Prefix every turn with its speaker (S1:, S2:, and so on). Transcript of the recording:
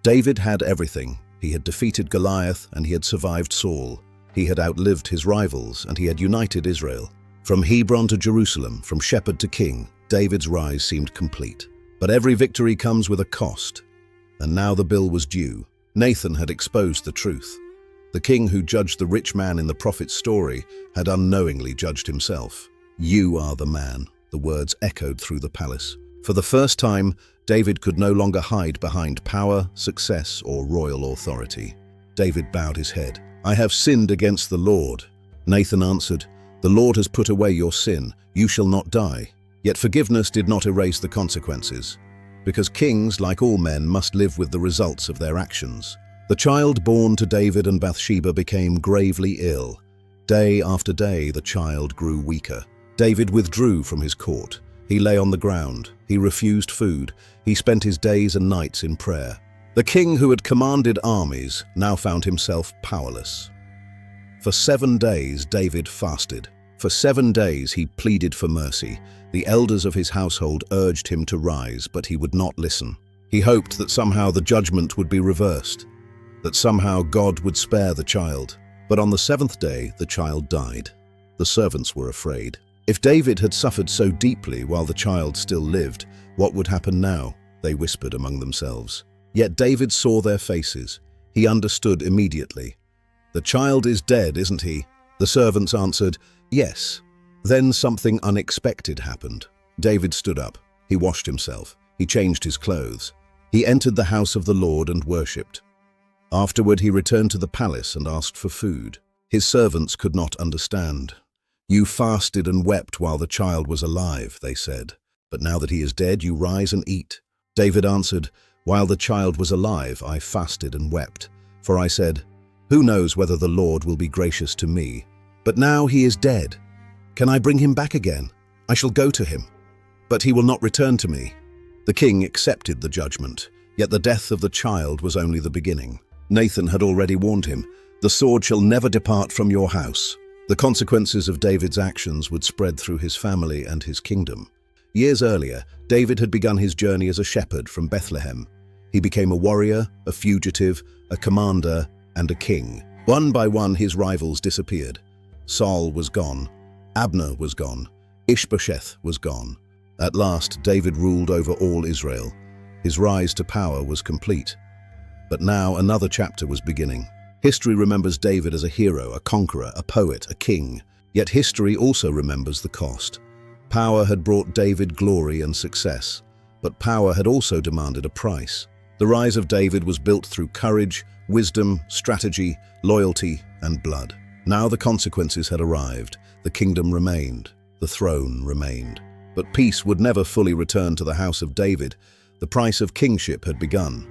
S1: David had everything. He had defeated Goliath and he had survived Saul. He had outlived his rivals and he had united Israel. From Hebron to Jerusalem, from shepherd to king, David's rise seemed complete. But every victory comes with a cost. And now the bill was due. Nathan had exposed the truth. The king who judged the rich man in the prophet's story had unknowingly judged himself. "You are the man," the words echoed through the palace. For the first time, David could no longer hide behind power, success, or royal authority. David bowed his head. "I have sinned against the Lord." Nathan answered, "The Lord has put away your sin. You shall not die." Yet forgiveness did not erase the consequences, because kings, like all men, must live with the results of their actions. The child born to David and Bathsheba became gravely ill. Day after day, the child grew weaker. David withdrew from his court. He lay on the ground. He refused food. He spent his days and nights in prayer. The king who had commanded armies now found himself powerless. For 7 days, David fasted. For 7 days, he pleaded for mercy. The elders of his household urged him to rise, but he would not listen. He hoped that somehow the judgment would be reversed, that somehow God would spare the child. But on the 7th day, the child died. The servants were afraid. If David had suffered so deeply while the child still lived, what would happen now? They whispered among themselves. Yet David saw their faces. He understood immediately. "The child is dead, isn't he?" The servants answered, "Yes." Then something unexpected happened. David stood up. He washed himself. He changed his clothes. He entered the house of the Lord and worshipped. Afterward, he returned to the palace and asked for food. His servants could not understand. "You fasted and wept while the child was alive," they said. "But now that he is dead, you rise and eat." David answered, "While the child was alive, I fasted and wept. For I said, 'Who knows whether the Lord will be gracious to me?' But now he is dead. Can I bring him back again? I shall go to him, but he will not return to me." The king accepted the judgment, yet the death of the child was only the beginning. Nathan had already warned him, "The sword shall never depart from your house." The consequences of David's actions would spread through his family and his kingdom. Years earlier, David had begun his journey as a shepherd from Bethlehem. He became a warrior, a fugitive, a commander, and a king. One by one, his rivals disappeared. Saul was gone. Amnon was gone. Ishbosheth was gone. At last, David ruled over all Israel. His rise to power was complete. But now another chapter was beginning. History remembers David as a hero, a conqueror, a poet, a king. Yet history also remembers the cost. Power had brought David glory and success, but power had also demanded a price. The rise of David was built through courage, wisdom, strategy, loyalty, and blood. Now the consequences had arrived. The kingdom remained. The throne remained. But peace would never fully return to the house of David. The price of kingship had begun.